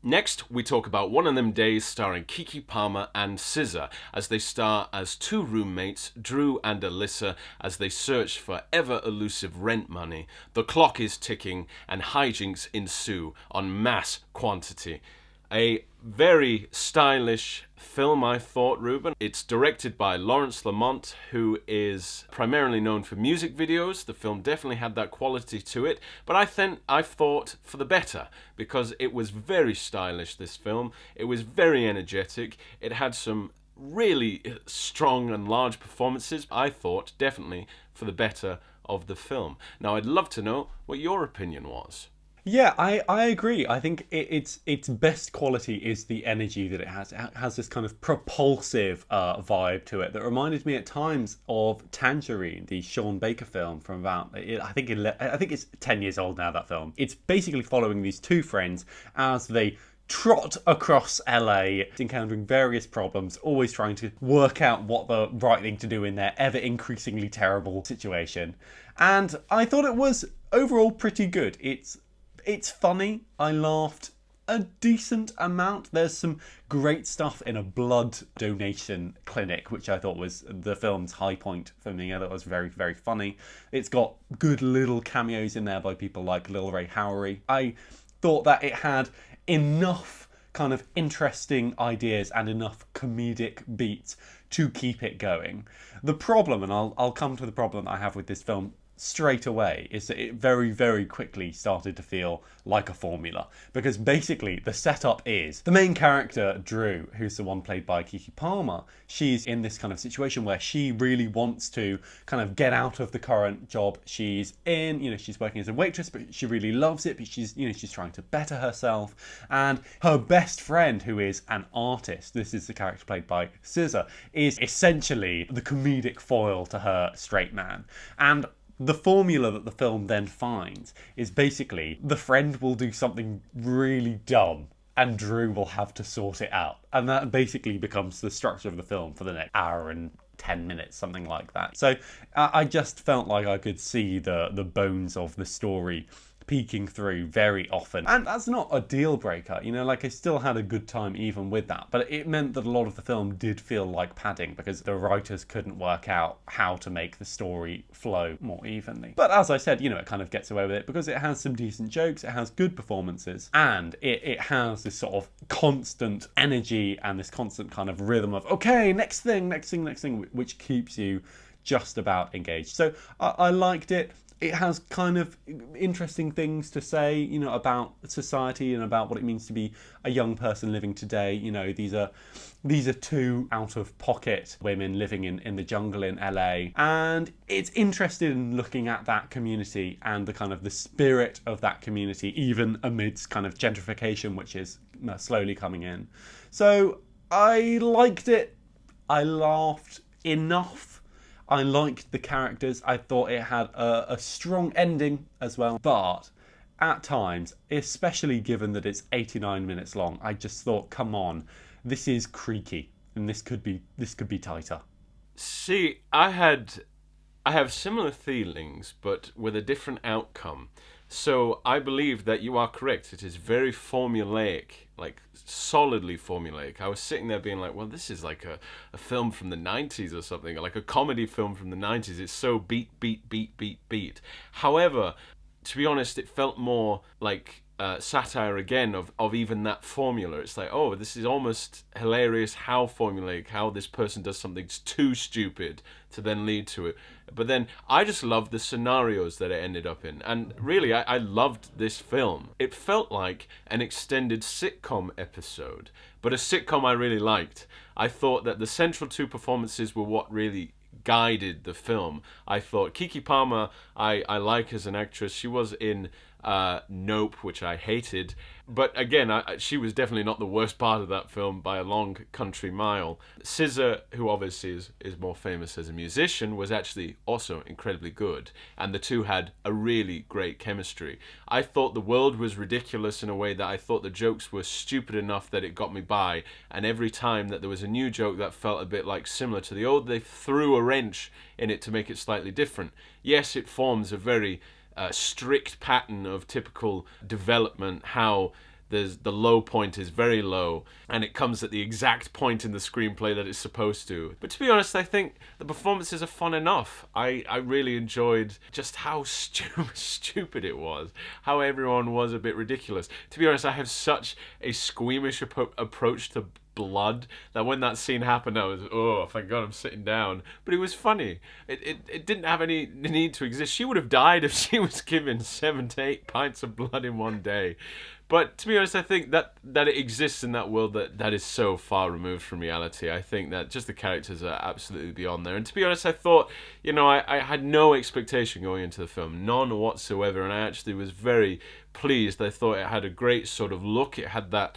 Next, we talk about One of Them Days starring Keke Palmer and SZA as they star as two roommates, Drew and Alyssa, as they search for ever-elusive rent money. The clock is ticking and hijinks ensue on mass quantity. A very stylish film, I thought, Reuben. It's directed by Lawrence Lamont, who is primarily known for music videos. The film definitely had that quality to it, but I thought for the better, because it was very stylish, this film. It was very energetic. It had some really strong and large performances. I thought definitely for the better of the film. Now, I'd love to know what your opinion was. Yeah, I agree. I think its best quality is the energy that it has. It has this kind of propulsive vibe to it that reminded me at times of Tangerine, the Sean Baker film from about I think it's 10 years old now. That film. It's basically following these two friends as they trot across LA, encountering various problems, always trying to work out what the right thing to do in their ever increasingly terrible situation. And I thought it was overall pretty good. It's funny. I laughed a decent amount. There's some great stuff in a blood donation clinic, which I thought was the film's high point for me. I thought it was very, very funny. It's got good little cameos in there by people like Lil Ray Howery. I thought that it had enough kind of interesting ideas and enough comedic beats to keep it going. The problem, and I'll come to the problem I have with this film straight away, is that it very, very quickly started to feel like a formula, because basically the setup is the main character Drew, who's the one played by Keke Palmer. She's in this kind of situation where she really wants to kind of get out of the current job she's in. She's working as a waitress, but she really loves it, but she's trying to better herself. And her best friend, who is an artist, this is the character played by SZA, is essentially the comedic foil to her straight man. And the formula that the film then finds is basically the friend will do something really dumb and Drew will have to sort it out. And that basically becomes the structure of the film for the next hour and 10 minutes, something like that. So I just felt like I could see the bones of the story peeking through very often. And that's not a deal breaker, I still had a good time even with that. But it meant that a lot of the film did feel like padding because the writers couldn't work out how to make the story flow more evenly. But as I said, it kind of gets away with it because it has some decent jokes, it has good performances, and it has this sort of constant energy and this constant kind of rhythm of, okay, next thing, which keeps you just about engaged. So I liked it. It has kind of interesting things to say, about society and about what it means to be a young person living today. These are two out-of-pocket women living in the jungle in LA. And it's interested in looking at that community and the kind of the spirit of that community, even amidst kind of gentrification, which is slowly coming in. So I liked it. I laughed enough. I liked the characters. I thought it had a strong ending as well. But at times, especially given that it's 89 minutes long, I just thought, come on, this is creaky and this could be tighter. See, I have similar feelings, but with a different outcome. So I believe that you are correct. It is very formulaic, like solidly formulaic. I was sitting there being like, well, this is like a film from the 90s or something, like a comedy film from the 90s. It's so beat. However, to be honest, it felt more like satire again of even that formula. It's like, oh, this is almost hilarious how formulaic, how this person does something too stupid to then lead to it. But then I just loved the scenarios that it ended up in. And really, I loved this film. It felt like an extended sitcom episode, but a sitcom I really liked. I thought that the central two performances were what really guided the film. I thought Keke Palmer, I like as an actress. She was in Nope, which I hated. But again, she was definitely not the worst part of that film by a long country mile. SZA, who obviously is more famous as a musician, was actually also incredibly good. And the two had a really great chemistry. I thought the world was ridiculous in a way that I thought the jokes were stupid enough that it got me by. And every time that there was a new joke that felt a bit like similar to the old, they threw a wrench in it to make it slightly different. Yes, it forms a very strict pattern of typical development, how the low point is very low, and it comes at the exact point in the screenplay that it's supposed to. But to be honest, I think the performances are fun enough. I really enjoyed just how stupid it was, how everyone was a bit ridiculous. To be honest, I have such a squeamish approach to blood that when that scene happened, I was, oh, thank God I'm sitting down. But it was funny. It didn't have any need to exist. She would have died if she was given 7 to 8 pints of blood in one day. But to be honest, I think that it exists in that world that is so far removed from reality. I think that just the characters are absolutely beyond there. And to be honest, I thought, I had no expectation going into the film, none whatsoever. And I actually was very pleased. I thought it had a great sort of look. It had that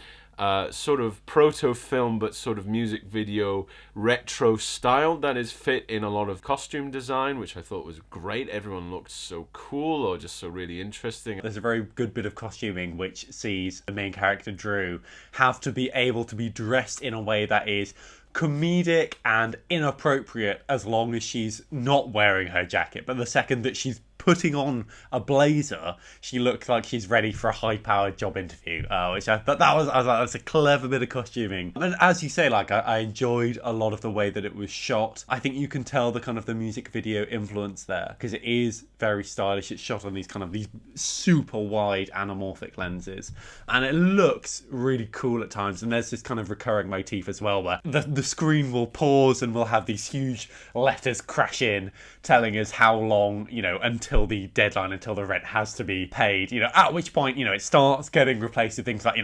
sort of proto-film but sort of music video retro style that is fit in a lot of costume design, which I thought was great. Everyone looked so cool or just so really interesting. There's a very good bit of costuming which sees the main character Drew have to be able to be dressed in a way that is comedic and inappropriate as long as she's not wearing her jacket. But the second that she's putting on a blazer, she looks like she's ready for a high-powered job interview, which I thought that's a clever bit of costuming. And as you say, I enjoyed a lot of the way that it was shot. I think you can tell the kind of the music video influence there, because it is very stylish. It's shot on these super wide anamorphic lenses, and it looks really cool at times. And there's this kind of recurring motif as well, where the screen will pause and we'll have these huge letters crash in telling us how long, until the deadline, until the rent has to be paid, at which point, it starts getting replaced with things like,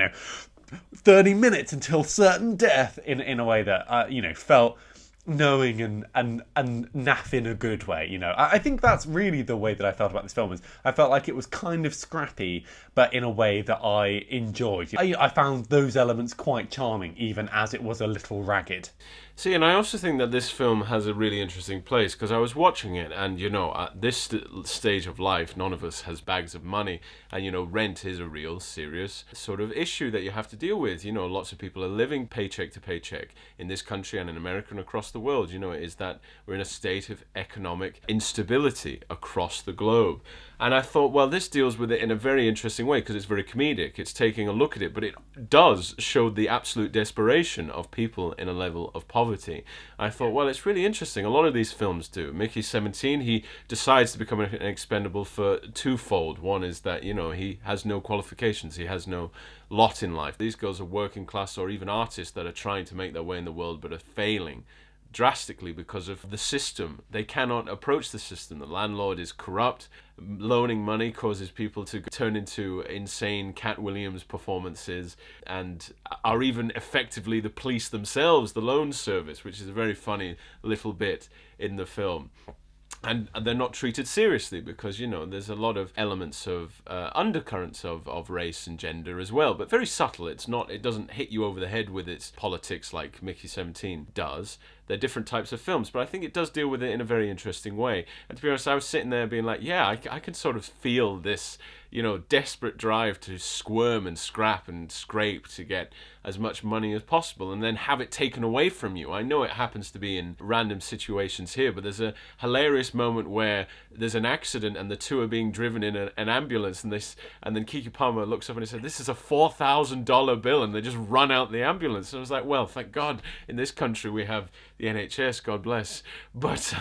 30 minutes until certain death in a way that, felt knowing and naff in a good way. I think that's really the way that I felt about this film. Is I felt like it was kind of scrappy, but in a way that I enjoyed. I found those elements quite charming, even as it was a little ragged. See, and I also think that this film has a really interesting place, because I was watching it, and, at this stage of life, none of us has bags of money, and, rent is a real serious sort of issue that you have to deal with. Lots of people are living paycheck to paycheck in this country and in America and across the world. It is that we're in a state of economic instability across the globe. And I thought, well, this deals with it in a very interesting way, because it's very comedic. It's taking a look at it, but it does show the absolute desperation of people in a level of poverty. I thought, well, it's really interesting. A lot of these films do. Mickey's 17, he decides to become an expendable for twofold. One is that, he has no qualifications. He has no lot in life. These girls are working class or even artists that are trying to make their way in the world but are failing drastically because of the system. They cannot approach the system. The landlord is corrupt. Loaning money causes people to turn into insane Cat Williams performances and are even effectively the police themselves, the loan service, which is a very funny little bit in the film. And they're not treated seriously because, there's a lot of elements of undercurrents of race and gender as well, but very subtle. It doesn't hit you over the head with its politics like Mickey 17 does. They're different types of films, but I think it does deal with it in a very interesting way. And to be honest, I was sitting there being like, yeah, I can sort of feel this, desperate drive to squirm and scrap and scrape to get as much money as possible and then have it taken away from you. I know it happens to be in random situations here, but there's a hilarious moment where there's an accident and the two are being driven in an ambulance, and then Keke Palmer looks up and he said, "This is a $4,000 bill," and they just run out the ambulance. And I was like, well, thank God in this country we have the NHS, God bless. But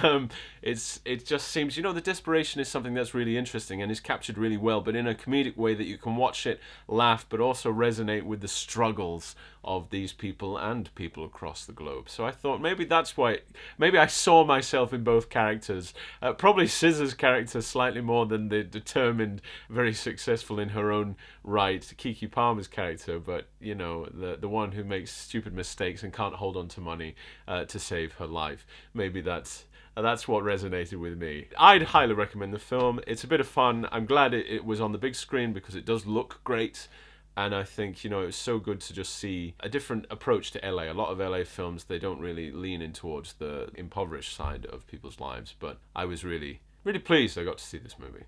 it just seems, the desperation is something that's really interesting and is captured really well, but in a comedic way that you can watch it, laugh, but also resonate with the struggles of these people and people across the globe. So I thought maybe that's why, maybe I saw myself in both characters. Probably SZA's character slightly more than the determined, very successful in her own right Keke Palmer's character, but the one who makes stupid mistakes and can't hold on to money to save her life. Maybe that's what resonated with me. I'd highly recommend the film. It's a bit of fun. I'm glad it was on the big screen because it does look great. And I think, it was so good to just see a different approach to LA. A lot of LA films, they don't really lean in towards the impoverished side of people's lives. But I was really, really pleased I got to see this movie.